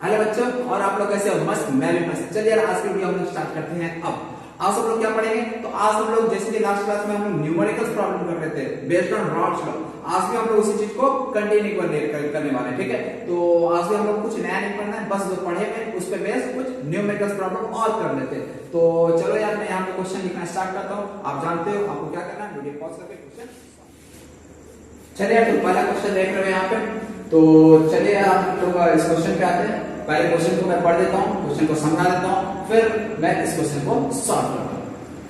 Hello बच्चों, और आप लोग कैसे हो? मस्त, मैं भी मस्त। चलिए यार, आज की वीडियो हम लोग स्टार्ट करते हैं। अब आज सब लोग क्या पढ़ेंगे? तो आज हम लोग जैसे कि लास्ट क्लास में हम लोग न्यूमेरिकल्स प्रॉब्लम कर रहे थे बेस्ड ऑन रॉल्स लॉ, आज भी हम लोग उसी चीज को कंटिन्यू करने वाले हैं। ठीक है, तो आज भी हम लोग कुछ नया नहीं पढ़ना है, बस जो पढ़े हैं उस पे बेस कुछ न्यूमेरिकल्स प्रॉब्लम और कर लेते हैं। तो चलो यार, मैं यहाँ पे क्वेश्चन लिखना स्टार्ट करता हूँ। आप जानते हो आपको क्या करना है, वीडियो पॉज करके क्वेश्चन। चलिए यार, तो पहला क्वेश्चन देख रहे हो यहाँ पे। तो चलिए आप लोग इस क्वेश्चन पे आते हैं। पहले क्वेश्चन को मैं पढ़ देता हूँ, क्वेश्चन को समझा देता हूँ, फिर मैं इस क्वेश्चन को सॉल्व करता हूँ।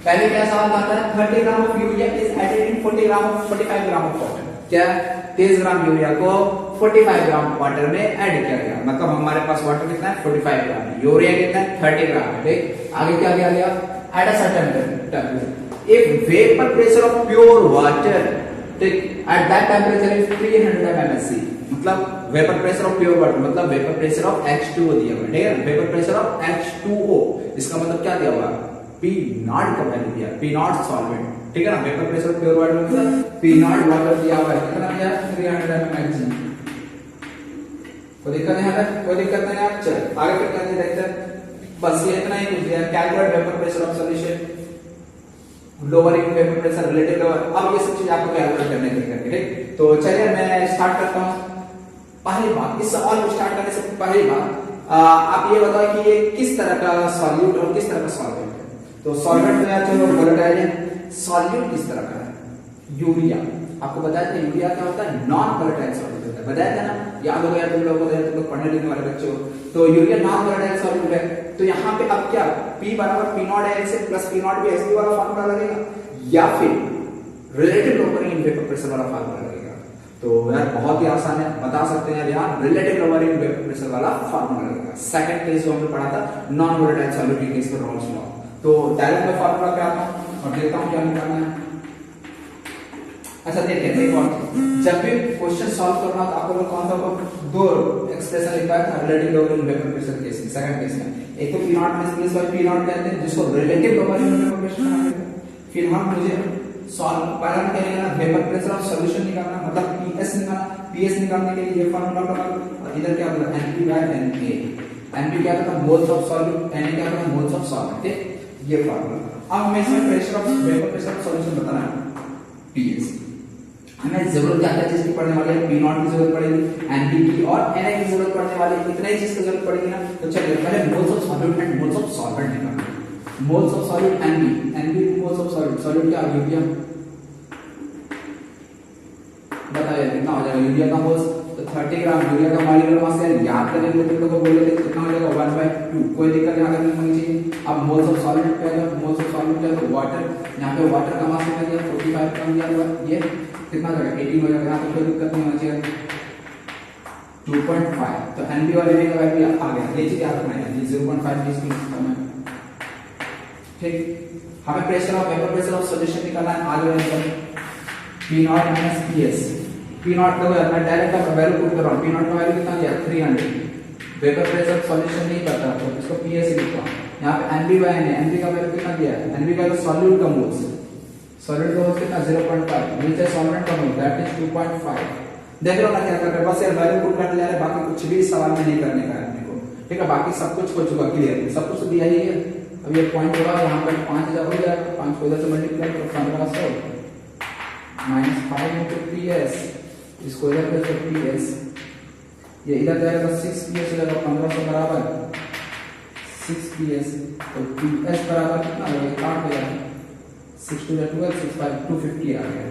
पहले क्या सवाल आता है, 30 gram of urea is added in 45 gram of water. क्या 30 ग्राम यूरिया को 45 ग्राम वाटर में ऐड किया गया, मतलब हमारे पास वाटर कितना है 45 ग्राम, यूरिया कितना है 30 ग्राम है। ठीक, आगे क्या दिया गया, at a certain temperature if vapour pressure of pure water, ठीक, at that temperature is 300 mmSc, मतलब vapour pressure of pure water, मतलब वेपर प्रेशर ऑफ H2O दिया हुआ है। ठीक है, वेपर प्रेशर ऑफ H2O, इसका मतलब क्या दिया हुआ है, P नॉट का वैल्यू दिया, P नॉट सॉल्वेंट। ठीक है ना, vapour pressure of pure water मतलब P नॉट वाटर दिया हुआ है, कितना दिया 300 mmHg। कोई दिक्कत नहीं, कोई दिक्कत नहीं है। चल आगे फिर क्या देखते हैं, बस ये इतना ही कुछ दिया, calculate vapour pressure of solution, lowering vapour pressure, relative lower. अब ये सब चीज आपको कैलकुलेट करने के लिए, ठीक। तो चलिए मैं स्टार्ट करता हूं। पहली बात, इस सवाल को स्टार्ट करने से पहली बात आप ये बताओ कि ये किस तरह का सॉल्यूट और किस तरह का सॉल्वेंट है। तो सॉल्वेंट तो यार चलो वोलेटाइल है, सॉल्यूट किस तरह का है, यूरिया। आपको बताया था यूरिया क्या होता है, नॉन वोलेटाइल सॉल्यूट होता है, बताया था ना, याद हो गया तुम लोगों को, तुम लोग पढ़ने लिखने वाले बच्चे हो। तो यूरिया नॉन वोलेटाइल सॉल्यूट है, तो यहाँ पे अब क्या P बराबर P नॉट है से प्लस P नॉट भी ऐसे वाला फार्मूला लगेगा, या फिर relative lowering in vapour pressure वाला फार्मूला लगेगा। तो यार बहुत ही आसान है, बता सकते हैं यार, यहाँ relative lowering in vapour pressure वाला फार्मूला लगेगा। सेकंड केस जो हमने पढ़ा था नॉन वोलेटाइल सॉल्यूट के केस पर रॉल्स लॉ। तो डायरेक्ट मैं फार्मूला पे आता हूं और देखता हूं क्या निकालना है। अच्छा देखिए, एक और जब भी क्वेश्चन सॉल्व करना तो आप लोग कौन सा दो एक्सप्रेशन लिखा है relative lowering in vapour pressure case में, सेकंड केस में। एक तो P नॉट में स्प्लिट बाय P नॉट कहते हैं, जिसको relative lowering in vapour pressure कहते हैं। फिर हम मुझे सॉल्व पहला क्या लेना, वेपर प्रेशर ऑफ सॉल्यूशन निकालना, मतलब PS निकालना। PS निकालने के लिए ये फार्मूला लगा, और इधर क्या होगा NP बाय NA। NP क्या होता है, मोल्स ऑफ सॉल्यूट, NA क्या होता है, मोल्स ऑफ सॉल्वेंट। ठीक, ये फार्मूला। अब हमें इसमें pressure of vapour pressure of solution बताना है PS। हमें जरूरत क्या क्या चीज की पड़ने वाली है, P नॉट की जरूरत पड़ेगी, NP की और NA की जरूरत पड़ने वाली है, इतने ही चीज की जरूरत पड़ेगी ना। तो चलिए पहले moles of solute and moles of solvent निकालना। Moles of solute NP moles of solute, solute क्या यूरिया, बताइए कितना हो जाएगा यूरिया का मोल्स। तो 30 ग्राम यूरिया का मॉलिक्यूलर मास है, याद करने के लिए तुम लोग को बोले थे कितना हो जाएगा 1/2, कोई दिक्कत यहाँ करने नहीं चाहिए। अब मोल्स ऑफ सॉल्वेंट पे है, मोल्स ऑफ सॉल्वेंट क्या है, वाटर, यहाँ पे वाटर का मास कितना दिया 45 ग्राम दिया हुआ, ये कितना हो जाएगा 18 हो जाएगा, यहाँ पे कोई दिक्कत नहीं होनी चाहिए 2.5। तो NP और NA का वैल्यू आ गया, ये चीज याद रखना है, 0.5 इसकी करना है। ठीक, हमें pressure of vapour pressure of solution निकालना है। आगे P nought minus PS, P not का मैं डायरेक्ट वैल्यू पुट कर रहा हूं, P नॉट का वैल्यू कितना दिया 300। वेपर प्रेशर सॉल्यूशन नहीं पता तो इसको PS लिखता हूं। यहां पे NP बाय NA, NP का वैल्यू कितना दिया है, NP का सॉल्यूट का मोल्स, सॉल्यूट का मोल्स कितना 0.5, नीचे सॉल्वेंट का मोल दैट इज 2.5। देख लो ना क्या कर रहे हैं, बस ये वैल्यू पुट करने जा रहे हैं, बाकी कुछ भी सवाल में नहीं करने का है अपने को। ठीक है, बाकी सब कुछ हो चुका, क्लियर, सब कुछ दिया ही है। अब ये पॉइंट होगा, यहां पर 5000 हो जाएगा, 5 को इधर से मल्टीप्लाई करो 1500 माइनस 5 into PS, इसको इधर पे PS, ये इधर जाएगा 6 PS हो जाएगा 1500 बराबर 6 PS। तो PS बराबर कितना हो गया, 8 हो जाएगा, 6 to 12 6 5 250 आ गया।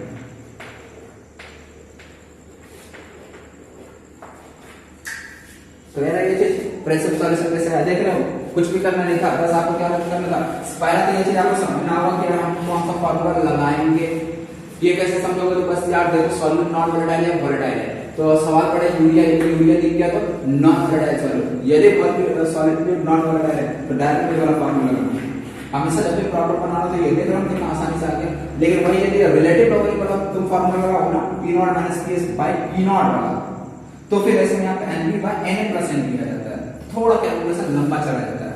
तो मेरा ये चीज प्रेशर सॉल्यूशन कैसे है देख रहे हो, कुछ भी करना नहीं था, बस आपको क्या करना था, पहला तो ये चीज आपको समझना होगा कि हम कौन सा फार्मूला लगाएंगे। ये कैसे समझोगे, तो बस यार देखो सॉल्यूट नॉन वोलेटाइल है, वोलेटाइल है, तो सवाल पड़े यूरिया, यूरिया दिख गया तो नॉन वोलेटाइल सॉल्यूट, यदि सॉल्यूट नॉन वोलेटाइल है तो डायरेक्ट ये वाला फार्मूला लगाना है। हमेशा जब भी प्रॉब्लम बनाना तो ये देख रहा हूं कितना आसानी से आ गया, लेकिन वही यदि रिलेटिव लोअरिंग वाला तुम फार्मूला लगाओ ना, P nought minus PS by P nought वाला, तो फिर ऐसे में यहाँ पे NP by NA plus NP आ जाता है, थोड़ा कैलकुलेशन लंबा चला जाता है।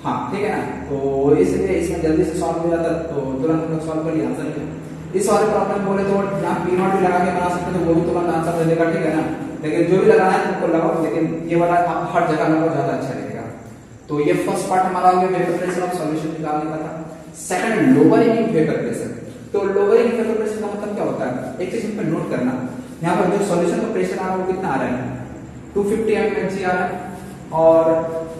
हाँ ठीक है ना, तो इसलिए इसमें जल्दी से सॉल्व हो जाता है, तो तुरंत हम लोग सॉल्व कर लिया आंसर। इस वाले प्रॉब्लम बोले तो यहाँ P नॉट भी लगा के बना सकते हैं, तो वो भी तुरंत आंसर दे देगा। ठीक है ना, लेकिन जो भी लगाना है तुमको लगाओ, लेकिन ये वाला आप हर जगह लगाओ, ज्यादा अच्छा रहेगा। तो ये फर्स्ट पार्ट हमारा हो गया वेपर प्रेशर ऑफ सॉल्यूशन निकालने का था। Second, lowering vapour pressure. तो लोअरिंग वेपर प्रेशर का मतलब क्या होता है, एक चीज पर नोट करना, यहाँ पर जो सॉल्यूशन का प्रेशर आ रहा है वो कितना आ रहा है, 250 mmHg आ रहा है, और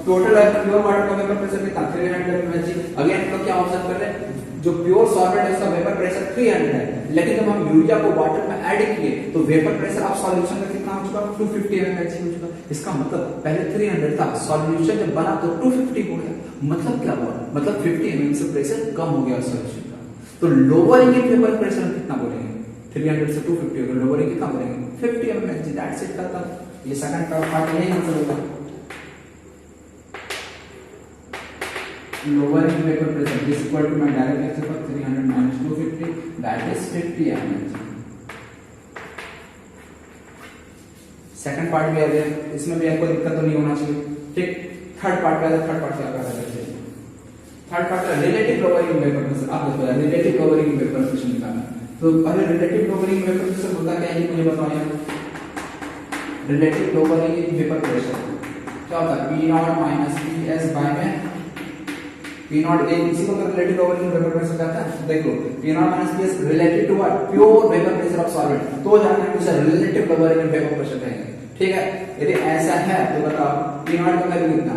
टोटल प्योर वाटर का वेपर प्रेशर कितना, 300 mmHg। अगेन हम लोग क्या ऑब्जर्व कर रहे हैं, जो प्योर सॉल्वेंट है उसका वेपर प्रेशर 300 है, लेकिन जब हम यूरिया को वाटर में ऐड किए तो वेपर प्रेशर ऑफ सॉल्यूशन का कितना हो चुका, 250 mmHg हो चुका। इसका मतलब पहले 300 था, सॉल्यूशन जब बना तो 250 हो गया। मतलब क्या हुआ, मतलब 50 mm से प्रेशर कम हो गया सॉल्यूशन का। तो लोअरिंग वेपर प्रेशर कितना बोलेंगे, 300 से 250 होगा, लोअरिंग कितना बोलेंगे, 50 mmHg। दैट्स इट, खत्म। ये सेकंड पार्ट यही आंसर होगा, lowering vapor pressure is equal to my direct example 300 minus 250, that is 50 mmHg। Second part भी आ गया, इसमें भी आपको दिक्कत तो नहीं होना चाहिए, ठीक। थर्ड पार्ट का, थर्ड पार्ट क्या कर रहे हैं, थर्ड पार्ट का रिलेटिव लोअरिंग वेपर प्रेशर। आप देखो यार, रिलेटिव लोअरिंग वेपर प्रेशर निकालना, तो पहले रिलेटिव लोअरिंग वेपर प्रेशर होता क्या है मुझे बताओ यार। रिलेटिव लोअरिंग वेपर प्रेशर क्या होता है, P nought minus PS by में P नॉट, इसी को रिलेटिव लोअरिंग वेपर प्रेशर कहता है। देखो P nought minus PS related to what, pure vapour pressure of solvent, तो जाकर उसे रिलेटिव लोअरिंग वेपर प्रेशर कहेंगे, ठीक है। यदि ऐसा है तो बताओ P नॉट का वैल्यू कितना,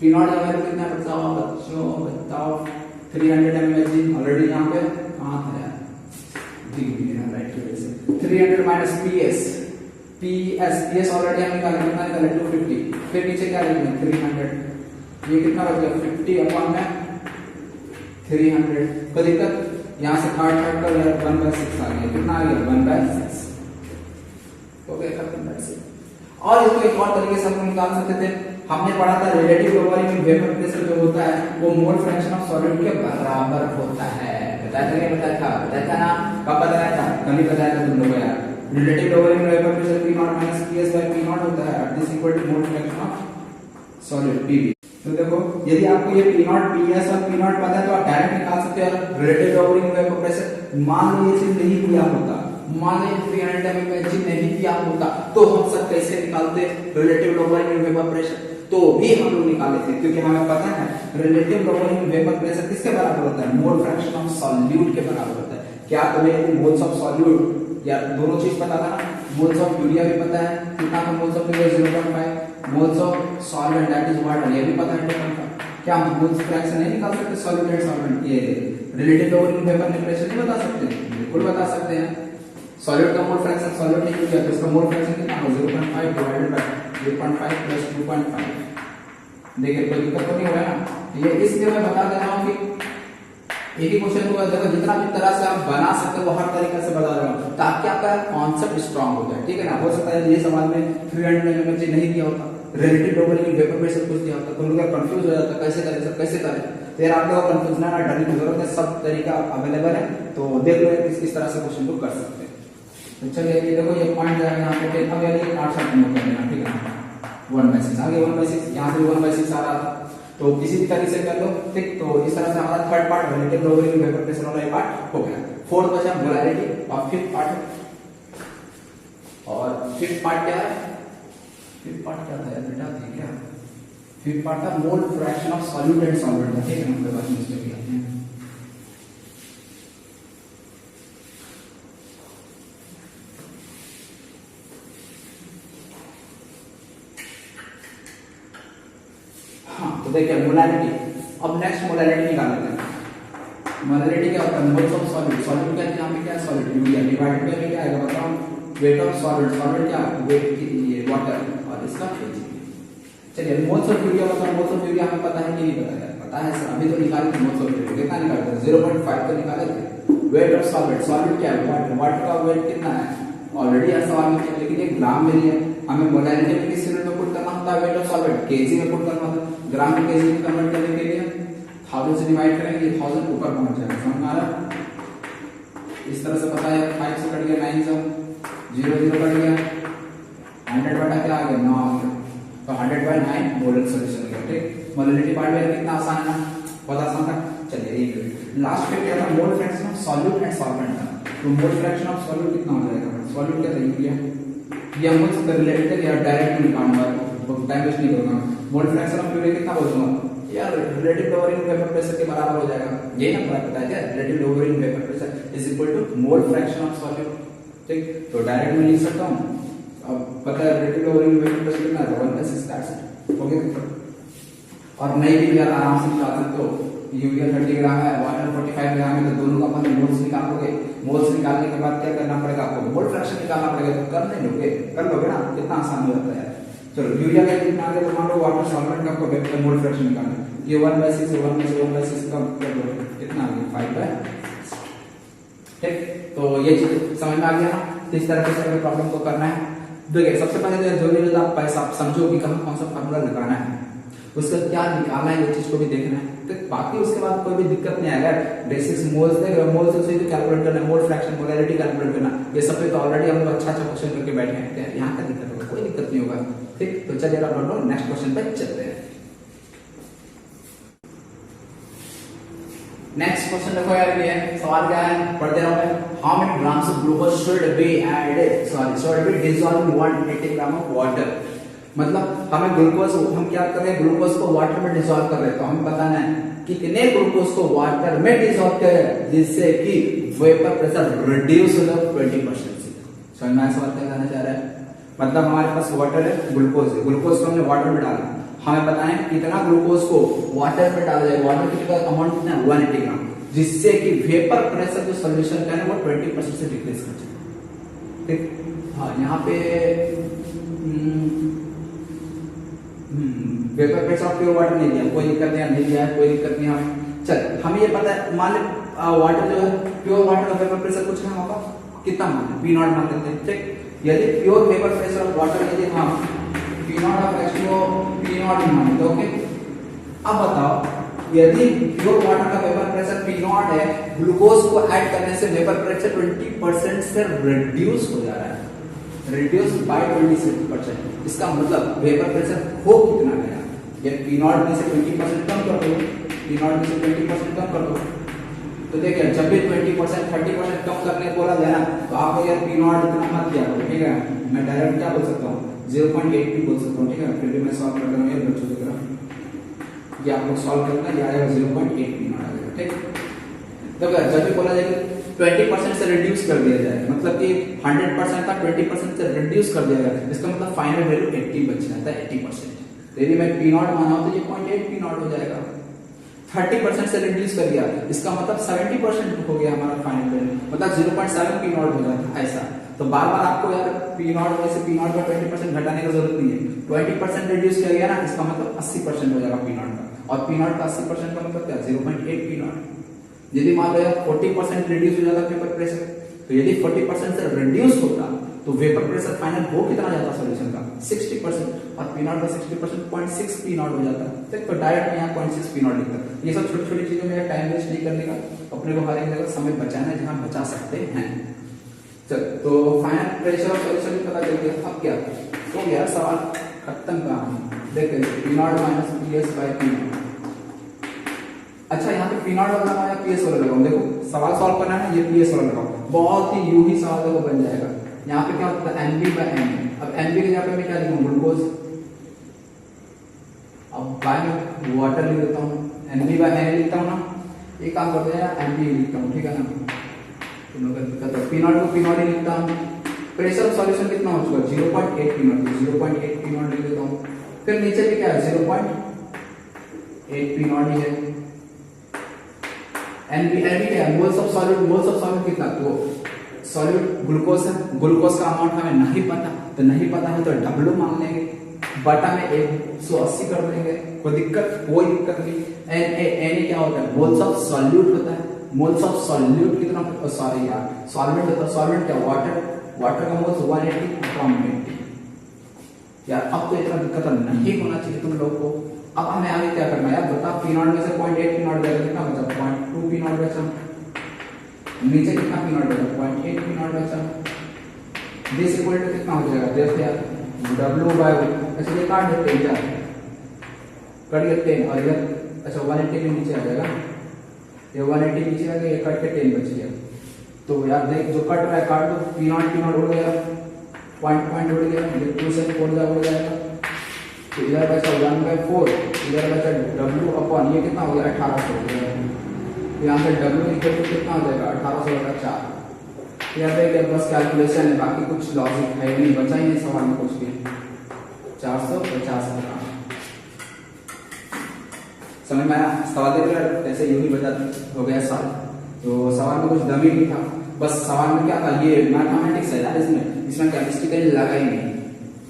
P नॉट का वैल्यू कितना बताओ बच्चों, बताओ 300 mmHg। ऑलरेडी यहाँ पे कहाँ था यार, दिख गया राइट की वजह से। 300 माइनस PS ऑलरेडी हम निकाले, कितना निकाले 250, फिर नीचे क्या लिखेंगे 300, ये कितना बच गया 50 अपॉन में 300। कोई दिक्कत, यहाँ से काट कर 1/6 आ गया, कितना आ गया 1/6 हो गया, खत्म। और इसको एक और तरीके से हम निकाल सकते थे, हमने पढ़ा था रिलेटिव लोअरिंग वेपर प्रेशर जो होता है वो मोल फ्रैक्शन ऑफ सॉलिड के बराबर होता है। बताया था ना, कब बताया था, कल ही बताया था तुम लोग यार। Relative lowering vapour pressure P nought minus PS by P nought होता है, this equal to mole fraction of solid PV। तो देखो यदि आपको ये P नॉट PS और P नॉट पता है तो आप डायरेक्ट निकाल सकते हो रिलेटिव लोअरिंग वेपर प्रेशर। मान लो ये चीज नहीं दिया होता, मान लो 300 mmHg नहीं दिया होता, तो हम सब कैसे निकालते रिलेटिव लोअरिंग वेपर प्रेशर, तो भी हम लोग निकाले थे, क्योंकि हमें पता है रिलेटिव लोअरिंग वेपर प्रेशर किसके बराबर होता है, मोल फ्रैक्शन ऑफ सॉल्यूट के बराबर होता है। क्या तुम्हें यदि मोल्स ऑफ सॉल्यूट या दोनों चीज पता था ना, मोल्स ऑफ यूरिया भी पता है, कितना था moles of urea 0.5, moles of solvent that is water ये भी पता है 2.5। क्या हम मोल्स फ्रैक्शन नहीं निकाल सकते सॉल्यूट एंड सॉल्वेंट, ये रिलेटिव लोअरिंग वेपर प्रेशर नहीं बता सकते, बिल्कुल बता सकते हैं। सॉलिड का मोल फ्रैक्शन सॉलिड नहीं किया तो इसका मोल फ्रैक्शन कितना होगा 0.5 डिवाइडेड बाय 0.5 प्लस 2.5। देखिए कोई दिक्कत तो नहीं हो रहा है ना, ये इसलिए मैं बता दे रहा हूं कि एक ही क्वेश्चन को देखो जितना भी तरह से आप बना सकते हो हर तरीके से बता रहा हूं ताकि आपका कॉन्सेप्ट स्ट्रांग हो जाए, ठीक है ना। हो सकता है ये सवाल में 300 mmHg नहीं दिया होता, रिलेटिव लोअरिंग वेपर प्रेशर कुछ दिया होता, तुम लोग कंफ्यूज हो जाता कैसे करें सब कैसे करें। तो यार आप लोगों को कंफ्यूज ना डरने की जरूरत है, सब तरीका अवेलेबल है, तो देख लो किस तरह से क्वेश्चन को कर सकते हैं। तो चलिए ये देखो ये पॉइंट जाएगा यहाँ पे 10 अब ये 8 साथ नोट कर लेना, ठीक है। 1/6 आगे 1/6 यहाँ से 1/6 आ रहा था, तो किसी भी तरीके से कर लो, ठीक। तो इस तरह से हमारा third part relative lowering vapour pressure वाला पार्ट हो गया। फोर्थ बचा मोलैरिटी और फिफ्थ पार्ट है, और फिफ्थ पार्ट क्या है, फिफ्थ पार्ट क्या था बेटा, ठीक है। फिफ्थ पार्ट था मोल fraction of solute and solvent, ठीक है। हम बात में इसमें भी आते हैं। तो देखिए मोलैरिटी, अब नेक्स्ट मोलैरिटी निकाल लेते हैं। मोलैरिटी क्या होता है, मोल्स ऑफ सॉलिड, सॉलिड क्या है यहाँ पे, क्या है सॉलिड यूरिया डिवाइडेड बाय क्या आएगा बताओ, वेट ऑफ सॉलिड, सॉलिड क्या वेट ये वाटर और इसका kg। चलिए मोल्स ऑफ यूरिया बताओ, मोल्स ऑफ यूरिया हमें पता है कि नहीं पता है, पता है सर, अभी तो निकाले थे मोल्स ऑफ यूरिया, कितना निकाले थे 0.5 तो निकाले थे। वेट ऑफ सॉलिड, सॉलिड क्या है वाटर, वाटर का वेट कितना है ऑलरेडी ऐसा सवाल में, लेकिन ये ग्राम में नहीं है, हमें मोलैरिटी में किस यूनिट में पुट करना होता है, वेट ऑफ सॉलिड केजी में पुट करना होता है, ग्राम में केजी में कन्वर्ट करने के लिए 1000 से डिवाइड करेंगे, 1000 ऊपर पहुंच जाएगा, समझ आ रहा। इस तरह से पता है 5 से कट गया 9 से 0 कट गया 100 बटा क्या आ गया 9 आ गया, तो 100/9 मोलर सॉल्यूशन हो गया, ठीक। मोलैरिटी पार्ट में कितना आसान है ना, बहुत आसान था। चलिए एक लास्ट पे क्या था, मोल fraction of solute and solvent था, तो मोल फ्रैक्शन ऑफ सॉल्यूट कितना हो जाएगा, सॉल्यूट क्या था यूरिया ये हम मुझसे रिलेटेड है यार, डायरेक्ट निकालूंगा, टाइम वेस्ट नहीं करूंगा। मोल फ्रैक्शन ऑफ फ्लूइड कितना बोलूंगा यार, रिलेटिव लोअरिंग वेपर प्रेशर के बराबर हो जाएगा। यही ना पता है क्या, relative lowering vapour pressure is equal to mole fraction of solute. ठीक, तो डायरेक्ट में लिख सकता हूं। अब पता है रिलेटिव लोअरिंग वेपर प्रेशर कितना है, 1/6 दैट्स इट। ओके, और नहीं भी यार आराम से निकाल सकते हो। यूरिया 30 ग्राम है, वाटर 45 ग्राम है, तो दोनों का अपन मोल्स निकालोगे। मोल्स निकालने के बाद क्या करना पड़ेगा आपको, मोल फ्रैक्शन निकालना पड़ेगा। तो कर नहीं लोगे, कर लोगे ना, कितना आसान हो जाता है। चलो यूरिया का कितना आ गया, तो मान लो वाटर सॉल्वेंट का आपको मोल फ्रैक्शन निकालना है, ये 1/6 1/6 का कितना आ गया, 5/6। ठीक, तो ये चीज समझ में आ गया ना, किस तरह से प्रॉब्लम को करना है। देखिए सबसे पहले जो भी आप पैसा समझो कि कहाँ कौन सा फार्मूला लगाना है, उसका क्या निकालना है, ये चीज को भी देखना है। तो बाकी उसके बाद कोई भी दिक्कत नहीं आएगा। बेसिक्स मोल्स देख, मोल्स से कैलकुलेट करना है, मोल फ्रैक्शन मोलैरिटी कैलकुलेट करना, ये सब पे तो ऑलरेडी हम लोग अच्छा क्वेश्चन करके बैठे हैं, यहाँ का दिक्कत होगा, कोई दिक्कत नहीं होगा। ठीक, तो चलिए आप लोग नेक्स्ट क्वेश्चन पे चलते हैं। नेक्स्ट क्वेश्चन देखो यार, ये सवाल क्या है, पढ़ते रहो। How many grams of glucose should be added, should be dissolved in 180 gram of water. मतलब हमें ग्लूकोज, हम क्या कर रहे हैं, ग्लूकोज को वाटर में डिसॉल्व कर रहे हैं, तो हमें बताना है कितने ग्लूकोज को वाटर में डिसॉल्व करें जिससे कि वेपर प्रेशर रिड्यूस हो जाए 20% से। समझ में सवाल क्या कहना चाह रहा है, मतलब हमारे पास वाटर है, ग्लूकोज है, ग्लूकोज को हमने वाटर में डाला, हमें बताएं कितना ग्लूकोज को वाटर में डाला जाए, वाटर कितना अमाउंट कितना है 180 ग्राम, जिससे कि वेपर प्रेशर जो सोल्यूशन का है वो 20% से डिक्रीज कर जाए। ठीक, हाँ यहाँ पे vapour pressure of pure water नहीं दिया, कोई दिक्कत नहीं दिया, कोई दिक्कत नहीं। हमें चल हमें ये पता है, मान ले वाटर जो है प्योर वाटर का वेपर प्रेशर कुछ नहीं होगा, कितना मान ले P0 मान लेते हैं। ठीक, यदि pure vapour pressure of water यदि हम P0 ऑफ H2O P0 मान लेते, ओके। अब बताओ यदि प्योर वाटर का वेपर प्रेशर P0 है, ग्लूकोज को ऐड करने से वेपर प्रेशर 20% से रिड्यूस हो जा रहा है, रिड्यूस बाय 20%। इसका मतलब वेपर प्रेशर हो कितना गया, ये P0 में से 20% कम कर दो, P0 में से 20% कम कर दो, तो देखिए जब भी 20% 30% कम करने बोला जाए ना, तो आपको यार P0 इतना मत किया करो। ठीक है, मैं डायरेक्ट क्या बोल सकता हूँ 0.8 भी बोल सकता हूँ। ठीक है, फिर भी मैं सॉल्व कर दूंगा बच्चों की तरह, ये आपको सॉल्व करना, ये आएगा 0.8 P0 आएगा। ठीक, तो जब भी बोला जाए 20% से रिड्यूस कर दिया जाए, मतलब कि 100% का 20% से रिड्यूस कर दिया जाए, इसका मतलब फाइनल वैल्यू 80 बच जाता है, 80%। तो यदि मैं P0 माना हो तो ये 0.8 P0 हो जाएगा। 30% से रिड्यूस कर दिया, इसका मतलब 70% हो गया हमारा फाइनल वैल्यू, मतलब 0.7 P0 हो जाता है ऐसा। तो बार बार आपको यार P0 में से P0 का 20% घटाने की जरूरत नहीं है, 20% रिड्यूस किया गया ना, इसका मतलब 80% हो जाएगा P0 का, और P0 का 80% का मतलब क्या 0.8 P0। यदि मान लो 40% रिड्यूस हो जाता वेपर प्रेशर, तो यदि 40% से रिड्यूस होता तो वेपर प्रेशर फाइनल हो कितना जाता सोल्यूशन का 60%, और P0 का 60% 0.6 P0 हो जाता है। तो डायरेक्ट यहाँ 0.6 P0 लिखता है। ये सब छोटी छोटी चीजों में टाइम वेस्ट नहीं करने का, अपने को हर एक जगह समय बचाना है जहाँ बचा सकते हैं। चल, तो फाइनल प्रेशर ऑफ सोल्यूशन भी पता चल गया। अब क्या तो यार सवाल खत्म कहानी। देखिए P0 minus PS bye P0। अच्छा यहाँ पे P0 वाला लगाओ या PS वाला लगाओ, देखो सवाल सॉल्व करना है ना, ये PS वाला लगाओ, बहुत ही यूं ही सवाल देखो बन जाएगा। यहाँ पे क्या होता है NB बाय N, अब NB के जगह पे मैं क्या लिखूं ग्लूकोज, अब बाय में वाटर लिख देता हूँ, NB बाय N लिखता हूँ ना, एक काम करते हैं NB लिखता हूँ, ठीक है ना। तुम लोग दिक्कत है, P0 को P0 ही लिखता हूँ। प्रेशर ऑफ सॉल्यूशन कितना हो चुका 0.8 P0, 0.8 P0 लिख देता हूँ। फिर नीचे भी क्या है 0.8 P0 ही है। NB क्या है moles of solute, moles of solute कितना, तो सॉल्यूट ग्लूकोज है, ग्लूकोज का अमाउंट हमें नहीं पता, तो नहीं पता है तो W मान लेंगे, बटा में 180 कर देंगे, कोई दिक्कत नहीं। Na क्या होता है मोल्स ऑफ सॉल्यूट होता है, मोल्स ऑफ सॉल्यूट कितना, सॉरी यार सॉल्वेंट होता है, सॉल्वेंट क्या वाटर, वाटर का मोल्स 180 अपॉन 80 यार। अब तो इतना दिक्कत नहीं होना चाहिए तुम लोग को। अब हमें आगे क्या करना है यार बता, P0 में से 0.8 P0 जाएगा, कितना बचा 0.2 P0 बचा, नीचे कितना P0 बचा 0.8 P0 बचा। दिस इक्वल टू कितना हो जाएगा देखते यार W बाय, अच्छा ये काट देते हैं क्या, कट के 10 और इधर अच्छा 180 के नीचे आ जाएगा, ये 180 नीचे आ गया, ये कट के 10 बच गया। तो यार देख जो कट रहा है काट दो, P0 उड़ गया, पॉइंट उड़ गया, ये 2 से 4 उड़ जाएगा, तो इधर बचा 1/4, इधर बचा W अपॉन ये कितना हो गया 1800 हो गया, यहाँ पे W इक्वल टू कितना हो जाएगा 1800/4। यहाँ पे बस कैलकुलेशन है, बाकी कुछ लॉजिक है नहीं, बचा ही नहीं सवाल में कुछ भी। 450 ग्राम समझ में आया? सवाल देख रहे ऐसे यूं ही बचा हो गया सवाल, तो सवाल में कुछ दम ही नहीं था, बस सवाल में क्या था, ये मैथमेटिक्स है यार, इसमें केमिस्ट्री का लगा ही नहीं,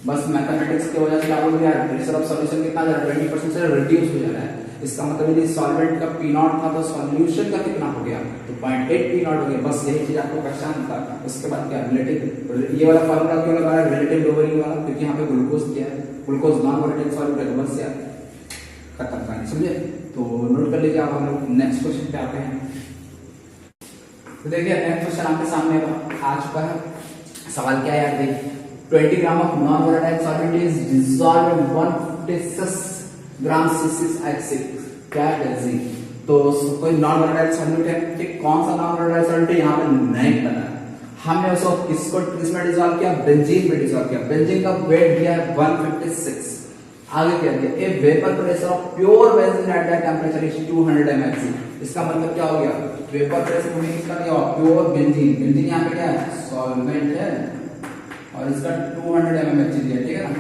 बस मैथमेटिक्स की वजह से क्या हो गया, प्रेशर ऑफ सॉल्यूशन कितना जा रहा है 20% से रिड्यूस हो जा रहा है। इसका मतलब यदि सॉल्वेंट का पी नॉट था तो सॉल्यूशन का कितना हो गया, तो 0.8 पी नॉट हो गया। बस यही चीज आपको पहचान था। उसके बाद क्या रिलेटिव, ये वाला फॉर्मूला क्यों लगाया रिलेटिव लोवरिंग वाला, क्योंकि यहाँ पे ग्लूकोज दिया है, ग्लूकोज नॉन वोलेटाइल सॉल्यूट है, तो बस यार खत्म कहानी, समझे? तो नोट कर लीजिए। अब हम लोग नेक्स्ट क्वेश्चन पे आते हैं। तो देखिए नेक्स्ट क्वेश्चन आपके सामने आ चुका है। सवाल क्या है यार, देखिए 20 gram of non volatile solvent is dissolved in 156 gram C6H6 क्या है, तो कोई नॉन वोलेटाइल सॉल्वेंट है, ठीक, कौन सा नॉन वोलेटाइल सॉल्वेंट है यहाँ पे नहीं पता है। हमने उसको किसको किसमें डिसॉल्व किया, बेंजीन में डिसॉल्व किया। बेंजीन का वेट दिया है 156। आगे क्या दिया, ए vapour pressure of pure benzene eight that temperature is 200 mHg। इसका मतलब क्या हो गया, वेपर प्रेशर होने किसका दिया प्योर बेंजीन, बेंजीन यहाँ पे क्या है सॉल्वेंट है, और इसका 200 mHg दिया, ठीक है ना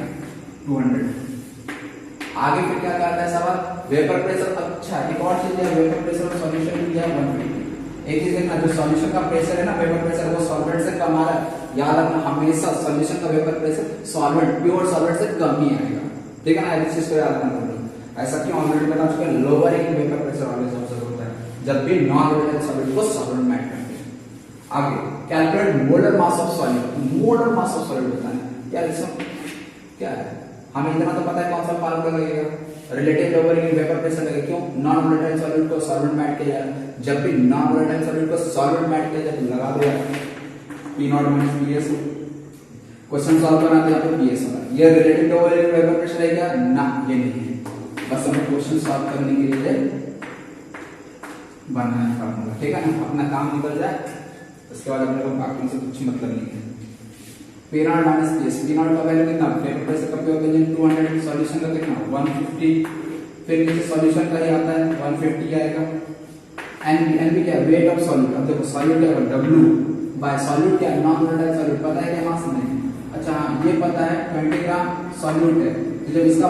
200। आगे फिर क्या करता है सवाल, वेपर प्रेशर, अच्छा एक और चीज है, वेपर प्रेशर ऑफ सॉल्यूशन दिया है 150। एक चीज देखना, जो सॉल्यूशन का प्रेशर है ना, वेपर प्रेशर वो सॉल्वेंट से कम आ रहा है, याद रखना हमेशा सॉल्यूशन का vapour pressure solvent pure solvent से कम ही आएगा, ठीक है ना, इस चीज को याद रखना। ऐसा क्यों ऑलरेडी बता चुके हैं, lowering vapour pressure always observe होता है जब भी नॉन वोलेटाइल सॉल्वेंट को सॉल्वेंट में ऐड करते हैं। आगे calculate molar mass of solute, molar mass of solute होता है यार, इसमें क्या है, हमें इतना तो पता है कौन सा फार्मूला लगेगा, रिलेटिव लोअरिंग वेपर प्रेशर लगेगा। क्यों, नॉन वोलेटाइल सॉल्यूट को सॉल्वेंट में ऐड किया जाए, जब भी नॉन वोलेटाइल सॉल्यूट को सॉल्वेंट में ऐड किया जाए तो लगा दो यार P0 - PS। क्वेश्चन सॉल्व बनाते हैं तो PS होगा। ये रिलेटिव लोअरिंग वेपर प्रेशर है क्या, ना ये नहीं है, बस हमें क्वेश्चन सॉल्व करने के लिए बनाना है फार्मूला, ठीक है ना, अपना काम निकल जाए, उसके बाद अपने को बाकी से कुछ मतलब नहीं है। P0 - PS, P0 का वैल्यू कितना, वेपर प्रेशर का प्योर बेंजीन 200, सॉल्यूशन का कितना 150, फिर नीचे सॉल्यूशन का ही आता है 150 आएगा। एनपी क्या, वेट ऑफ सॉल्यूट। अब देखो सॉल्यूट क्या होगा W बाय सॉल्यूट क्या, नॉन वोलेटाइल सॉल्यूट, पता है क्या मास नहीं, अच्छा ये पता है 20 ग्राम सॉल्यूट है, तो जब इसका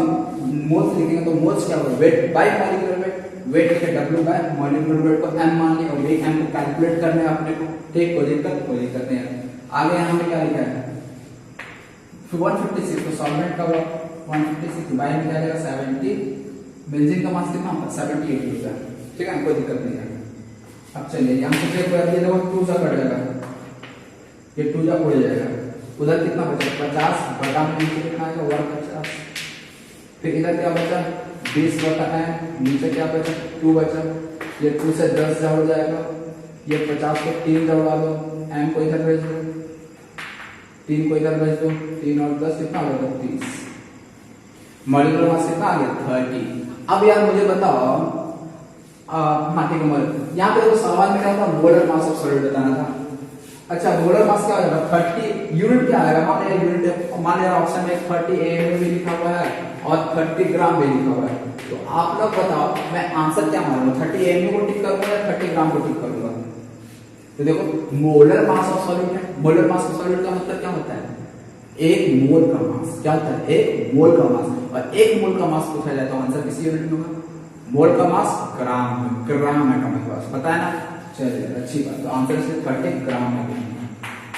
मोल्स लिखेंगे तो मोल्स क्या होगा, weight by molecular weight, weight लिखे W बाय मॉलिक्यूलर वेट को m मान लिया, और ये m को कैलकुलेट करना है अपने को, ठीक, कोई दिक्कत नहीं है। आगे यहाँ पे क्या लिखा है 156, तो सॉल्वेंट का 156 बाय में क्या जाएगा 70, बेंजीन का मास कितना होगा 78 होता है, ठीक है, कोई दिक्कत नहीं है। अब चलिए यहाँ से चेक कर दिया, देखो 2 सा कट जाएगा, ये 2 जा उड़ जाएगा, उधर कितना बचा 50 बटा में नीचे कितना आएगा 150, फिर इधर क्या बचा 20 बटा है, नीचे क्या बचा 2 बचा, ये 2 से 10 जा उड़ जाएगा, ये 50 को 3 जा उड़ा दो, m को इधर भेज दो, 3 को इधर भेज दो, 3 और 10 कितना हो जाएगा 30, मॉलिक्यूलर मास कितना आ गया 30। अब यार मुझे बताओ, हाँ ठीक है, यहाँ पे तो सवाल में क्या था, मोलर मास ऑफ सॉल्यूट बताना था। अच्छा मोलर मास क्या हो जाएगा 30, यूनिट क्या आएगा, मान लिया यूनिट, मान लिया ऑप्शन में 30 AMU भी लिखा हुआ है और 30 ग्राम भी लिखा हुआ है, तो आप लोग बताओ मैं आंसर क्या मानूंगा, 30 AMU को टिक करूंगा या 30 ग्राम को टिक करूंगा। तो देखो मोलर मास ऑफ सॉल्यूट है, मोलर मास ऑफ सॉल्यूट का मतलब क्या होता है, एक मोल का मास, क्या होता है एक मोल का मास, और एक मोल का मास पूछा जाए तो आंसर किसी यूनिट में होगा, मोल का मास ग्राम में, ग्राम में एटॉमिक मास, पता है ना, चलिए अच्छी बात, तो आंसर सिर्फ 30 ग्राम में।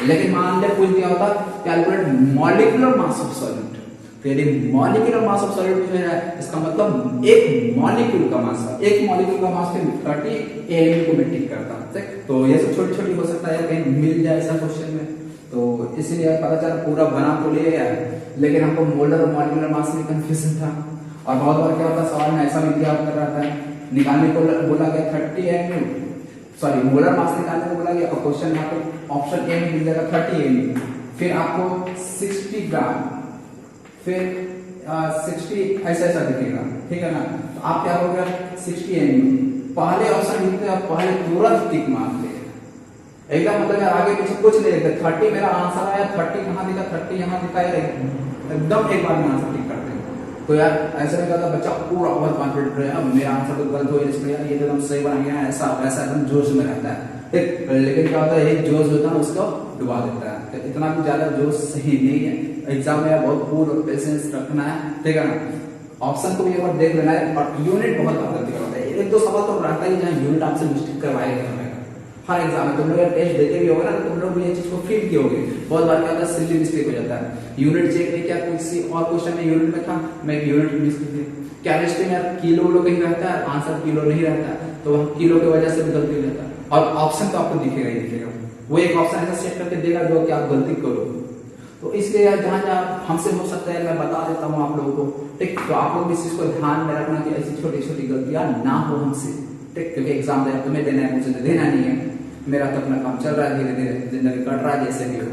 लेकिन मान ले पूछ दिया होता calculate molecular mass of solute, तो यदि मॉलिक्यूलर मास ऑफ सॉल्यूट पूछा जाए इसका मतलब एक मॉलिक्यूल का मास, एक मॉलिक्यूल का मास फिर 30 AMU को मैं टिक करता हूं, ठीक, तो ये सब छोटी छोटी हो सकता है कहीं मिल जाए ऐसा क्वेश्चन में, तो इसलिए पता चला पूरा बना तो लिया यार, लेकिन हमको मोलर और मॉलिक्यूलर मास में कंफ्यूजन था, और बहुत बार क्या होता है सवाल में ऐसा भी दिया कर रहा था, निकालने को बोला गया 30 AMU, सॉरी मोलर मास निकालने को बोला गया, और क्वेश्चन यहाँ पे ऑप्शन ए में मिल जाएगा 30 AMU, फिर आपको 60 ग्राम, फिर 60 ऐसा ऐसा दिखेगा, ठीक है ना, तो आप क्या करोगे 60 AMU, पहले ऑप्शन लिखते हैं पहले तुरंत टिक मार ले, एकदम मतलब यार आगे पीछे कुछ नहीं लिखते, 30 मेरा आंसर आया, 30 कहाँ दिखा, 30 यहाँ दिखा यार, एकदम एक बार में आंसर टिक करते हैं। तो यार ऐसे में कहता बच्चा पूरा ओवर कॉन्फिडेंट रहे, अब मेरा आंसर तो गलत हो इसमें यार ये तो एकदम सही बना गया, ऐसा वैसा एकदम जोश में रहता है, ठीक। लेकिन क्या होता है, एक जोश होता है उसको डुबा देता है, तो इतना भी ज्यादा जोश सही नहीं है। एग्जाम में बहुत कूल और पेशेंस रखना है, ठीक है ना। ऑप्शन को भी एक बार देख लेना है, और यूनिट बहुत गलती करता है, एक दो सवाल तो रहता ही जहाँ यूनिट आपसे मिस्टेक करवाएगा हर एग्जाम में। तुम लोग टेस्ट देते भी होगा ना, तो तुम लोग भी ये चीज को फील किए होगे, बहुत बार क्या होता है सिली मिस्टेक हो जाता है। यूनिट चेक नहीं किया, किसी और क्वेश्चन में यूनिट में था, मैं एक यूनिट मिस कर दी। केमिस्ट्री में किलो लोग कहीं रहता है, आंसर किलो नहीं रहता है, तो वहाँ किलो की वजह से भी गलती हो जाता है। और ऑप्शन तो आपको दिखेगा ही दिखेगा, वो एक ऑप्शन ऐसा सेट करके देगा जो कि आप गलती करो। तो इसलिए यार जहाँ जहाँ हमसे हो सकता है मैं बता देता हूँ आप लोगों को, ठीक। तो आप लोग इस चीज को ध्यान में रखना कि ऐसी छोटी छोटी गलतियां ना हो हमसे, ठीक। क्योंकि एग्जाम देना तुम्हें देना है, मुझे देना नहीं है, मेरा तो अपना काम चल रहा है, धीरे धीरे जिंदगी कट रहा है जैसे भी हो,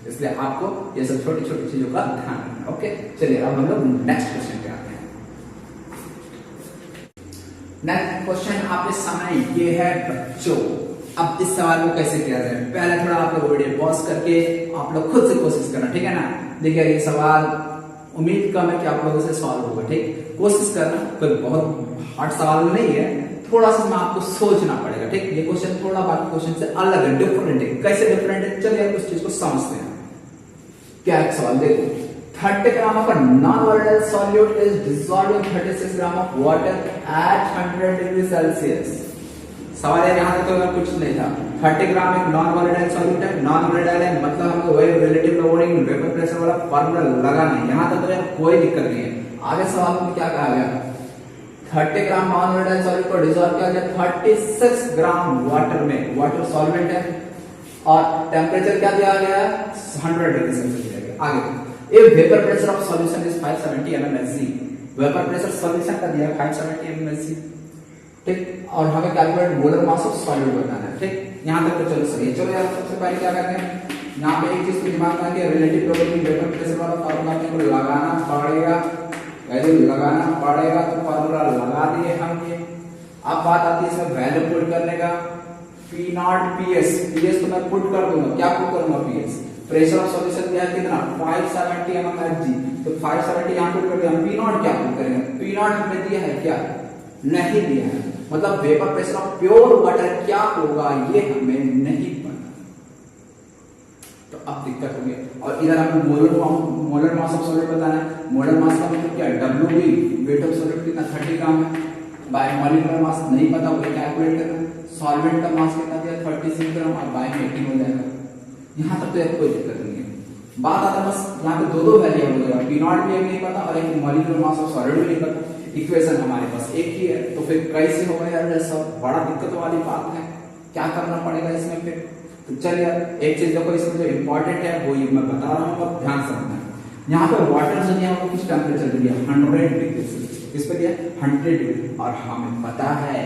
इसलिए आपको ये सब छोटी छोटी चीजों का ध्यान रखना। ओके चलिए अब हम लोग नेक्स्ट क्वेश्चन पे आते हैं। नेक्स्ट क्वेश्चन आपके सामने ये है बच्चों। अब इस सवाल को कैसे किया जाए, पहले थोड़ा आप लोग वीडियो पॉज करके आप लोग खुद से कोशिश करना, ठीक है ना। देखिए ये सवाल उम्मीद कम है कि आप लोगों से सॉल्व होगा, ठीक। कोशिश करना, कोई बहुत हार्ड सवाल नहीं है, थोड़ा सा आपको सोचना पड़ेगा, ठीक। ये क्वेश्चन थोड़ा बाकी क्वेश्चन से अलग है, डिफरेंट है। कैसे डिफरेंट है, चलिए उस चीज को समझते हैं। क्या एक सवाल देखो, 30 gram of non volatile solute is dissolved in 36 gram of water at 100 degree Celsius. सवाल है यहाँ तक तो कुछ नहीं था, 30 ग्राम एक नॉन वोलेटाइल सॉल्यूट है, नॉन वोलेटाइल है मतलब हमको वही रिलेटिव लोअरिंग वेपर प्रेशर वाला फार्मूला लगाना है, यहाँ तक तो यार कोई दिक्कत नहीं है। आगे सवाल में क्या कहा गया, 30 ग्राम नॉन वोलेटाइल सॉल्यूट को डिसॉल्व किया गया 36 ग्राम वाटर में, वाटर सॉल्वेंट है, और टेम्परेचर क्या दिया गया है 100 डिग्री सेल्सियस दिया गया। आगे if vapour pressure of solution is 570 mmHg, vapour pressure solution का दिया 570 mmHg, ठीक। और हमें calculate molar mass of solute बताना है, ठीक। यहां तक तो चलो सही है। चलो यार सबसे पहले क्या करते हैं, यहाँ पे एक चीज को दिमाग में रखिए, रिलेटिव लोअरिंग वेपर प्रेशर वाला फार्मूला को लगाना पड़ेगा, वैल्यू लगाना पड़ेगा, तो फार्मूला लगा दिए हम ये। अब बात आती है इसमें वैल्यू पुट करने का, P नॉट PS, PS तो मैं पुट कर दूंगा, क्या पुट करूंगा PS, प्रेशर ऑफ सॉल्यूशन दिया है कितना 570 mmHg, तो 570 यहां पुट कर दिया। P नॉट क्या पुट करेंगे, P नॉट हमें दिया है क्या, नहीं दिया है, मतलब vapour pressure of pure water क्या होगा ये हमें नहीं पता, तो अब दिक्कत हो गई। और इधर हमें मोलर मास ऑफ सॉल्यूट बताना है, मोलर मास का मतलब क्या है WB, वेट ऑफ सॉल्यूट कितना 30 ग्राम है, बाय मॉलिक्यूलर मास नहीं पता, वही कैलकुलेट करना। सॉल्वेंट का मास कितना दिया 36 ग्राम, और बाय में 18 हो जाएगा। यहाँ तक तो यार कोई दिक्कत नहीं है। बात आता बस यहाँ पे दो वैल्यू हो जाएगा, P नॉट भी नहीं पता और एक मॉलिक्यूलर मास ऑफ सॉलिड भी नहीं पता, इक्वेशन हमारे पास एक ही है, तो फिर कैसे होगा यार, ऐसा बड़ा दिक्कत वाली बात है, क्या करना पड़ेगा इसमें फिर। तो चलिए एक चीज देखो इसमें जो इंपॉर्टेंट है वो मैं बता रहा हूँ, अब ध्यान से समझना। यहाँ पे वाटर जो दिया कुछ टेम्परेचर दिया 100 डिग्री सेल्सियस, किस पे दिया 100 डिग्री, और हमें पता है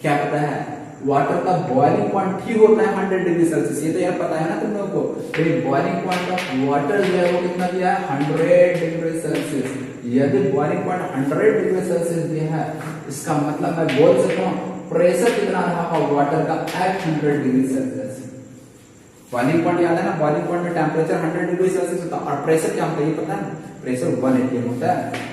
क्या पता है, वाटर का बॉइलिंग पॉइंट ही होता है 100 डिग्री सेल्सियस, ये तो यार पता है ना तुम लोगों को। तो बॉइलिंग पॉइंट ऑफ वाटर जो है वो कितना दिया है 100 डिग्री सेल्सियस। यदि बॉइलिंग पॉइंट 100 डिग्री सेल्सियस दिया है, इसका मतलब मैं बोल सकता हूँ प्रेशर कितना रहा वाटर का at 100 degree Celsius. Boiling point याद है ना, बॉइलिंग पॉइंट में टेम्परेचर 100 डिग्री सेल्सियस होता है, और प्रेशर क्या होता है ये पता है, प्रेशर 180 होता है।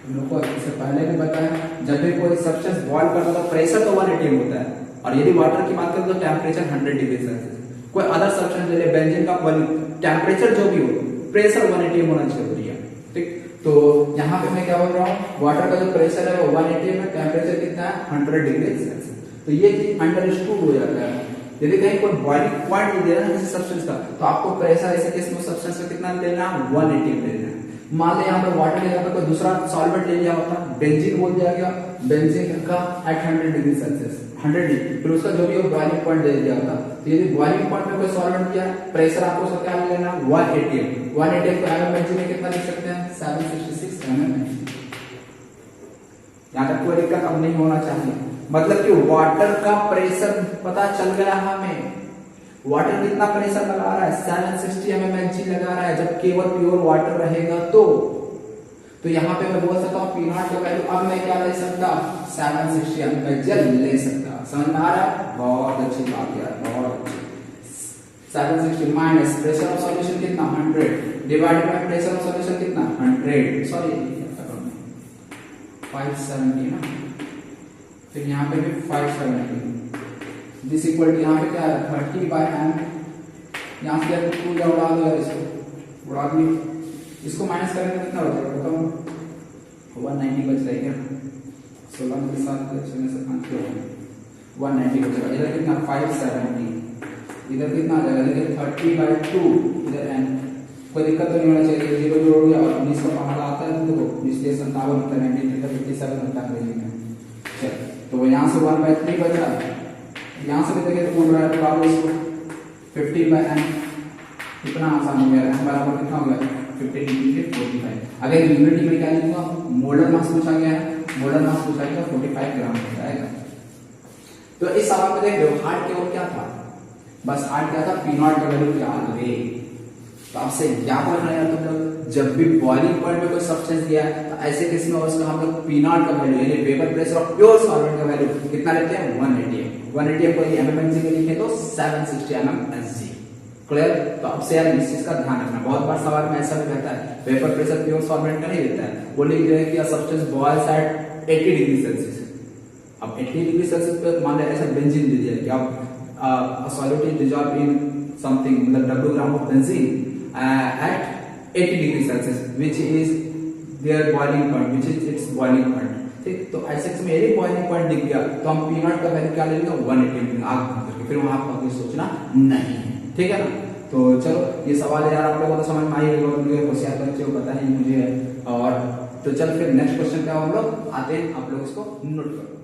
हम लोग को इससे पहले भी बताया, जब भी कोई सब्सटेंस बॉइल करता है तो प्रेशर तो 180 होता है, और यदि वाटर की बात करें तो टेम्परेचर 100 डिग्री सेल्सियस। कोई अदर सब्सटेंस ले ले, बेंजीन का टेम्परेचर जो भी हो, प्रेशर 180 होना जरूरी है, ठीक। तो यहाँ पे मैं क्या बोल रहा हूँ, वाटर का जो प्रेशर है वो 180 में, टेम्परेचर कितना है 100 डिग्री सेल्सियस। तो ये चीज अंडरस्टूड हो जाता है। यदि कहीं कोई बॉइलिंग पॉइंट नहीं दे रहा है किसी सब्सटेंस का, तो आपको प्रेशर ऐसे केस में सब्सटेंस का कितना लेना है 180 लेना है। मान लिया यहाँ पे वाटर ले जाता, कोई दूसरा सॉल्वेंट ले लिया होता, बेंजीन बोल दिया गया, बेंजीन का एट 100 डिग्री सेल्सियस 100 डिग्री, फिर उसका जो भी बॉइलिंग पॉइंट दे दिया होता। तो यदि बॉइलिंग पॉइंट में कोई सॉल्वेंट दिया, प्रेशर आपको उसका क्या लेना 180 को mmHg में कितना लिख सकते हैं 766 mmHg। यहाँ तक कोई दिक्कत अब नहीं होना चाहिए, मतलब कि वाटर का प्रेशर पता चल गया हमें, वाटर कितना प्रेशर लगा रहा है 760 mmHg लगा रहा है, जब केवल प्योर वाटर रहेगा तो यहाँ पे मैं बोल सकता हूँ P नॉट का वैल्यू अब मैं क्या ले सकता 760 mmHg ले सकता। समझ में आ रहा है, बहुत अच्छी बात यार, बहुत अच्छी। 760 माइनस प्रेशर ऑफ सॉल्यूशन कितना 100 divided by pressure of solution कितना 100 सॉरी 570 ना, फिर यहाँ पे भी 570 दिस इक्वल टू यहाँ पे क्या है 30 बाय m, यहाँ से 2 या उड़ा दो यार, इसको उड़ा दिए, इसको माइनस करेंगे तो कितना बचेगा बताओ 190 बच रहा है क्या, 16 के साथ 190 बचेगा, इधर कितना 570, इधर कितना आ जाएगा देखिए 30 बाय 2, इधर n, कोई दिक्कत तो नहीं होना चाहिए, जीरो जोड़ दिया और 19 का पहाड़ा आता है तो देखो 20 57 होता है 93 का 57 होता है अंग्रेजी में। चल तो यहाँ से 1/3 बचा, यहाँ से भी देखिए तो बोल रहा है तो इसको 15 बाय n, इतना आसान हो गया, n बराबर कितना हो गया 15 डिग्री 45। अगर यूनिट में क्या लिखूंगा मोलर मास पूछा गया है, मोलर मास पूछा गया 45 ग्राम हो जाएगा। तो इस सवाल में देख रहे हो हार्ड केवल क्या था, बस हार्ड क्या था पी नॉट का वैल्यू क्या है, तो आपसे याद रखना है तुम लोग जब भी बॉइलिंग पॉइंट में कोई सब्सटेंस दिया है तो ऐसे केस में उसका हम लोग पी नॉट का वैल्यू यानी vapour pressure of pure solvent का वैल्यू कितना लेते हैं 180 को एमएमएनसी में लिखे तो 760 mmSg। क्लियर, तो आपसे यार इस चीज का ध्यान रखना, बहुत बार सवाल में ऐसा भी रहता है वेपर प्रेशर प्योर सॉल्वेंट का नहीं देता है, वो लिख रहे हैं कि substance boils at 80 degree Celsius. अब 80 डिग्री सेल्सियस पे मान लो ऐसा बेंजीन दे दिया कि आप solute is dissolve in something मतलब W gram of benzene at 80 degree Celsius which is their boiling point, which is its boiling point। ठीक, तो ऐसे में यदि बॉइलिंग पॉइंट दिख गया तो हम पी नॉट का वैल्यू क्या ले लेंगे 180 आग बंद करके, फिर वहां पर कुछ सोचना नहीं है, ठीक है ना। तो चलो ये सवाल यार आप लोगों को तो समझ में आई होगा, मुझे होशियार बच्चे को पता नहीं मुझे, और तो चल फिर नेक्स्ट क्वेश्चन क्या हम लोग आते हैं, आप लोग इसको नोट करो।